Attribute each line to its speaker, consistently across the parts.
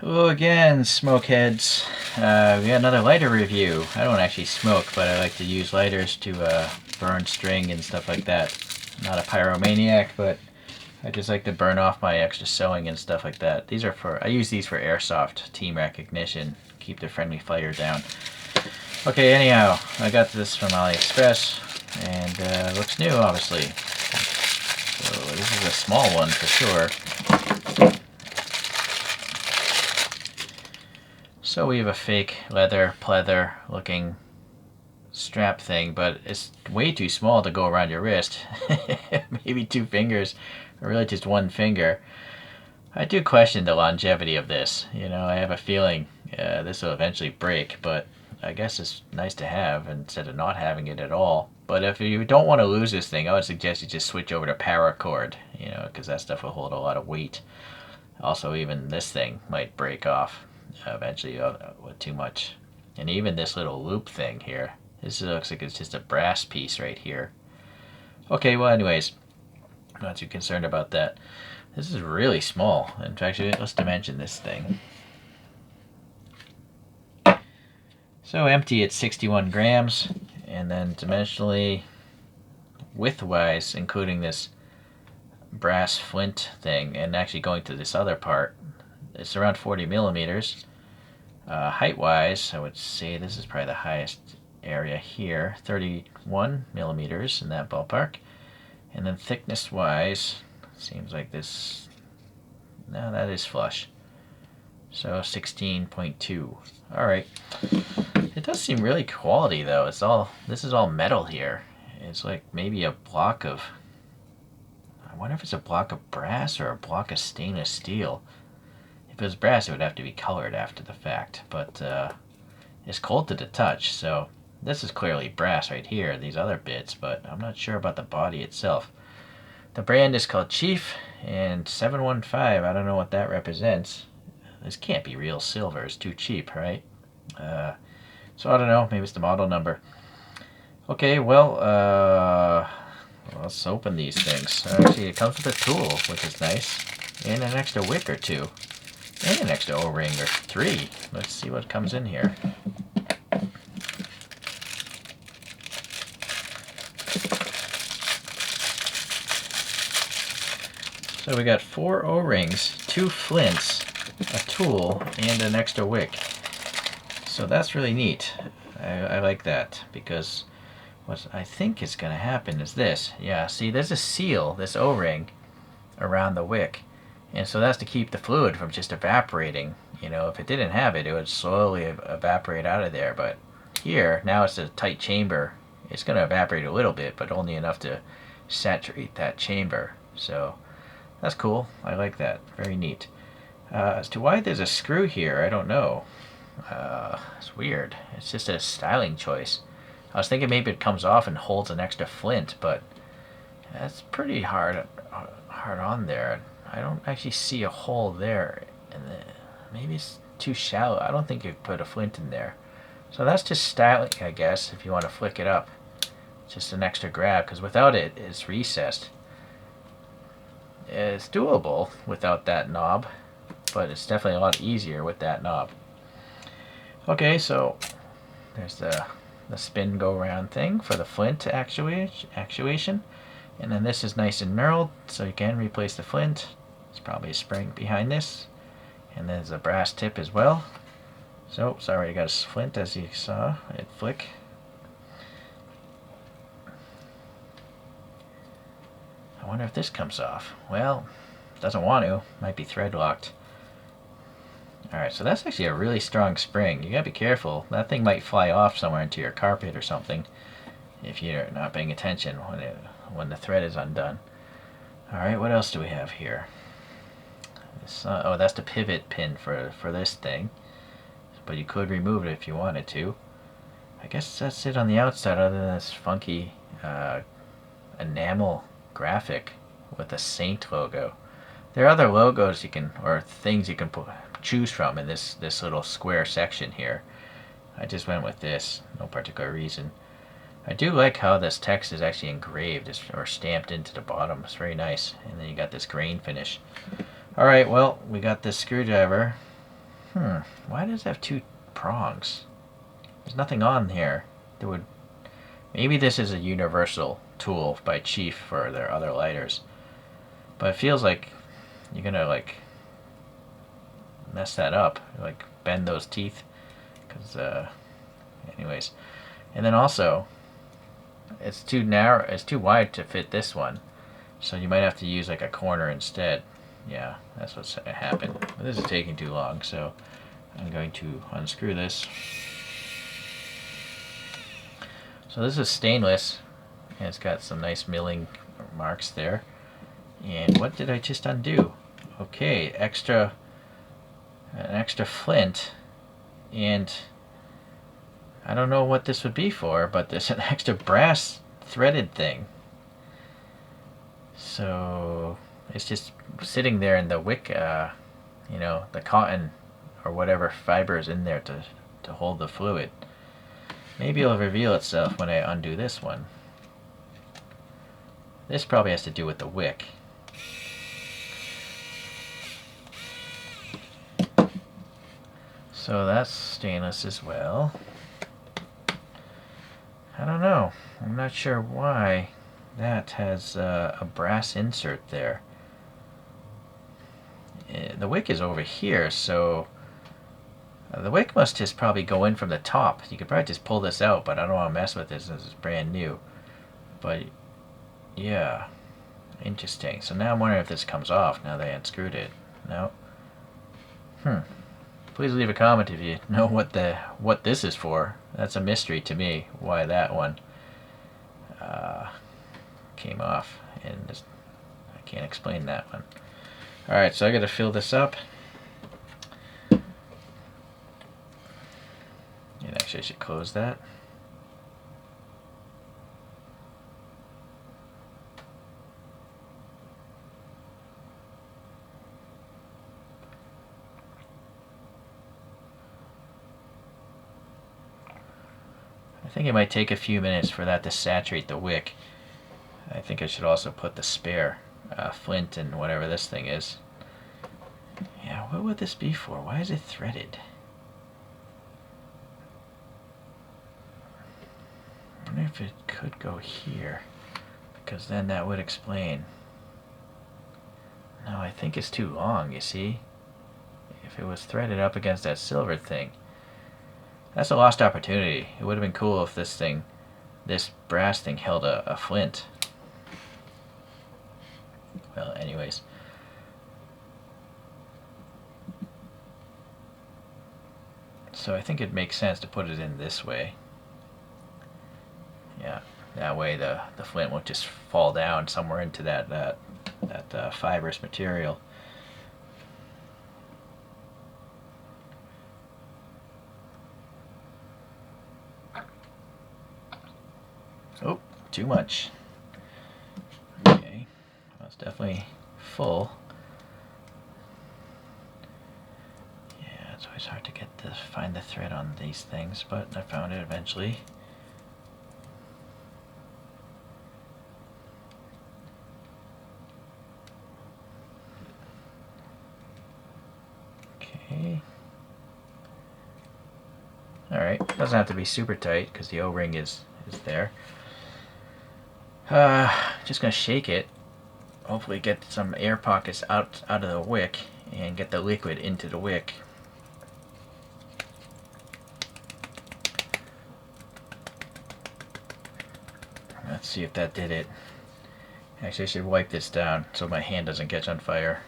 Speaker 1: Hello again, smokeheads. We got another lighter review. I don't actually smoke, but I like to use lighters to burn string and stuff like that. I'm not a pyromaniac, but I just like to burn off my extra sewing and stuff like that. I use these for airsoft team recognition, keep the friendly fire down. Okay, anyhow, I got this from AliExpress, and looks new, obviously. So this is a small one for sure. So we have a fake leather pleather looking strap thing, but it's way too small to go around your wrist. Maybe 2 fingers, or really just 1 finger. I do question the longevity of this. I have a feeling this will eventually break, but I guess it's nice to have instead of not having it at all. But if you don't want to lose this thing, I would suggest you just switch over to paracord, because that stuff will hold a lot of weight. Also, even this thing might break off eventually with too much. And even this little loop thing here. This looks like it's just a brass piece right here. Okay, well, anyways, I'm not too concerned about that. This is really small. In fact, let's dimension this thing. So empty at 61 grams, and then dimensionally, widthwise, including this brass flint thing, and actually going to this other part, it's around 40 millimeters. Height-wise, I would say this is probably the highest area here, 31 millimeters in that ballpark. And then thickness-wise, seems like this, no, that is flush. So 16.2. All right. It does seem really quality though. This is all metal here. It's like maybe a block of, I wonder if it's a block of brass or a block of stainless steel. If it was brass, it would have to be colored after the fact, but it's cold to the touch, so this is clearly brass right here, these other bits, but I'm not sure about the body itself. The brand is called Chief, and 715, I don't know what that represents. This can't be real silver, it's too cheap, right? So I don't know, maybe it's the model number. Okay, well, let's open these things. Actually, it comes with a tool, which is nice, and an extra wick or two. And an extra O-ring or 3. Let's see what comes in here. So we got 4 O-rings, 2 flints, a tool, and an extra wick. So that's really neat. I like that, because what I think is going to happen is this. Yeah, see, there's a seal, this O-ring, around the wick. And so that's to keep the fluid from just evaporating. If it didn't have it, it would slowly evaporate out of there. But here, now it's a tight chamber. It's going to evaporate a little bit, but only enough to saturate that chamber. So that's cool. I like that. Very neat. As to why there's a screw here, I don't know. It's weird. It's just a styling choice. I was thinking maybe it comes off and holds an extra flint, but that's pretty hard on there. I don't actually see a hole there, and maybe it's too shallow. I don't think you could put a flint in there. So that's just styling, I guess, if you want to flick it up. Just an extra grab, because without it, it's recessed. It's doable without that knob, but it's definitely a lot easier with that knob. Okay, so there's the spin go round thing for the flint actuation. And then this is nice and knurled, so you can replace the flint. There's probably a spring behind this. And there's a brass tip as well. So, sorry, I got a flint as you saw it flick. I wonder if this comes off. Well, doesn't want to. Might be thread locked. Alright, so that's actually a really strong spring. You gotta be careful. That thing might fly off somewhere into your carpet or something if you're not paying attention when the thread is undone. Alright, what else do we have here? Oh, that's the pivot pin for this thing. But you could remove it if you wanted to. I guess that's it on the outside, other than this funky enamel graphic with the Saint logo. There are other logos or things you can choose from in this little square section here. I just went with this, no particular reason. I do like how this text is actually engraved or stamped into the bottom. It's very nice. And then you got this grain finish. Alright, well, we got this screwdriver. Why does it have two prongs? There's nothing on here that would... Maybe this is a universal tool by Chief for their other lighters. But it feels like you're gonna like mess that up, like bend those teeth, because anyways. And then also, it's too narrow, it's too wide to fit this one, so you might have to use like a corner instead. Yeah, that's what's happened. But this is taking too long, so I'm going to unscrew this. So this is stainless, and it's got some nice milling marks there. And what did I just undo? Okay, an extra flint, and I don't know what this would be for, but there's an extra brass threaded thing. So it's just sitting there in the wick, you know, the cotton or whatever fiber is in there to hold the fluid. Maybe it'll reveal itself when I undo this one. This probably has to do with the wick. So that's stainless as well. I don't know. I'm not sure why that has a brass insert there. The wick is over here, so the wick must just probably go in from the top. You could probably just pull this out, but I don't want to mess with this since it's brand new. But yeah, interesting. So now I'm wondering if this comes off now that I unscrewed it. No. Please leave a comment if you know what this is for. That's a mystery to me, why that one came off, and just, I can't explain that one. Alright, so I gotta fill this up. And actually I should close that. I think it might take a few minutes for that to saturate the wick. I think I should also put the spare flint and whatever this thing is. Yeah, what would this be for? Why is it threaded? I wonder if it could go here, because then that would explain. No, I think it's too long, you see? If it was threaded up against that silver thing. That's a lost opportunity. It would have been cool if this brass thing held a flint. Well, anyways. So I think it makes sense to put it in this way. Yeah, that way the flint won't just fall down somewhere into that fibrous material. Oh, too much. Okay, well, it's definitely full. Yeah, it's always hard to find the thread on these things, but I found it eventually. Okay. Alright, doesn't have to be super tight because the O-ring is there. Just gonna shake it. Hopefully get some air pockets out of the wick and get the liquid into the wick. Let's see if that did it. Actually, I should wipe this down so my hand doesn't catch on fire.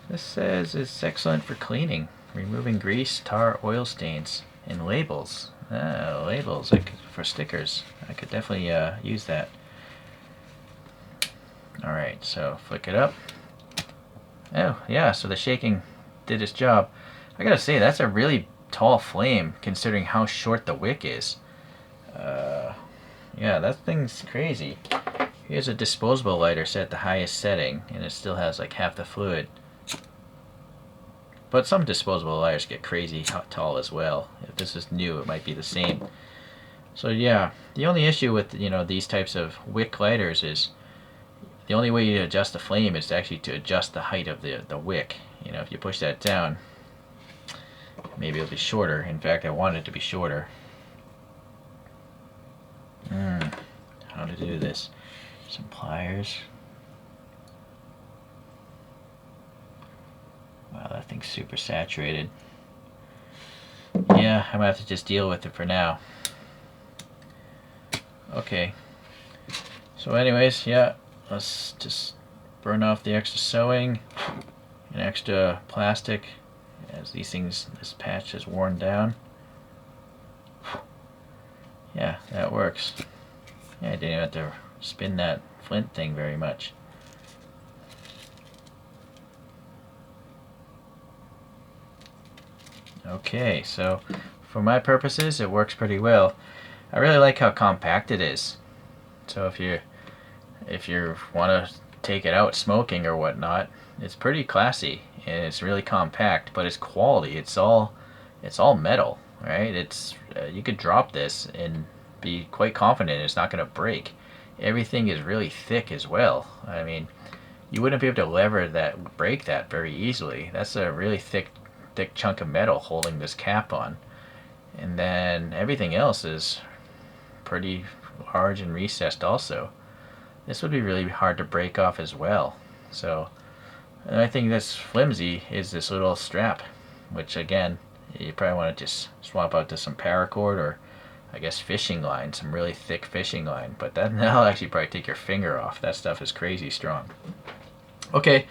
Speaker 1: This says it's excellent for cleaning, removing grease, tar, oil stains, and labels. Labels like for stickers. I could definitely use that. Alright, so flick it up. Oh, yeah, so the shaking did its job. I gotta say, that's a really tall flame considering how short the wick is. Yeah, that thing's crazy. Here's a disposable lighter set at the highest setting, and it still has like half the fluid. But some disposable lighters get crazy tall as well. If this is new, it might be the same. So yeah, the only issue with these types of wick lighters is the only way you adjust the flame is actually to adjust the height of the wick. You know, if you push that down, maybe it'll be shorter. In fact, I want it to be shorter. How to do this? Some pliers. Wow, that thing's super saturated. Yeah, I'm gonna have to just deal with it for now. Okay. So anyways, yeah, let's just burn off the extra sewing and extra plastic as these things, this patch is worn down. Yeah, that works. Yeah, I didn't even have to spin that flint thing very much. Okay, so for my purposes, it works pretty well. I really like how compact it is. So if you want to take it out smoking or whatnot, it's pretty classy and it's really compact. But it's quality. It's all metal, right? It's you could drop this and be quite confident it's not going to break. Everything is really thick as well. I mean, you wouldn't be able to lever that, break that very easily. That's a really thick chunk of metal holding this cap on. And then everything else is pretty large and recessed also. This would be really hard to break off as well. So, and I think that's flimsy is this little strap, which again, you probably want to just swap out to some paracord or I guess fishing line, some really thick fishing line. But that'll actually probably take your finger off. That stuff is crazy strong. Okay,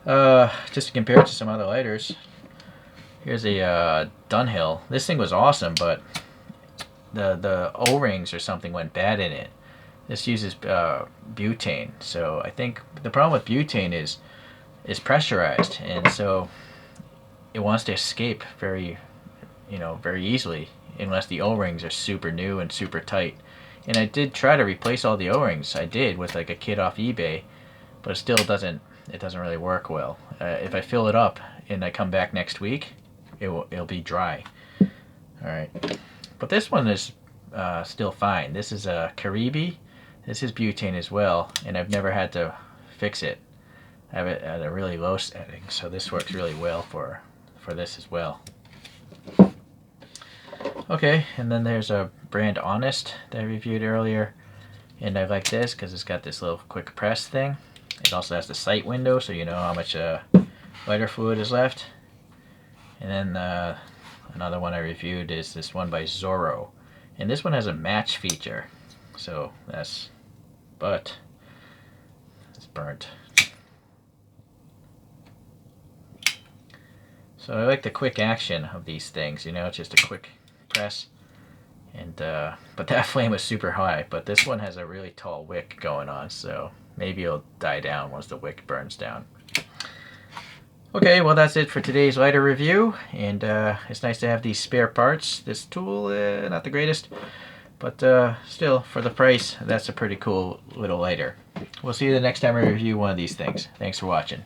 Speaker 1: just to compare it to some other lighters, here's a Dunhill. This thing was awesome, but the O-rings or something went bad in it. This uses butane, so I think the problem with butane is pressurized, and so it wants to escape very easily unless the O-rings are super new and super tight. And I did try to replace all the O-rings. I did with like a kit off eBay, but it still doesn't really work well. If I fill it up and I come back next week, it'll be dry. All right, but this one is still fine. This is a Caribe. This is butane as well, and I've never had to fix it. I have it at a really low setting, so this works really well for this as well. Okay, and then there's a brand Honest that I reviewed earlier, and I like this because it's got this little quick press thing. It also has the sight window, so you know how much lighter fluid is left. And then another one I reviewed is this one by Zorro, and this one has a match feature, so but it's burnt. So I like the quick action of these things, you know, it's just a quick press. And but that flame was super high, but this one has a really tall wick going on, so maybe it'll die down once the wick burns down. Okay, well that's it for today's lighter review, and it's nice to have these spare parts. This tool, not the greatest, but still, for the price, that's a pretty cool little lighter. We'll see you the next time I review one of these things. Thanks for watching.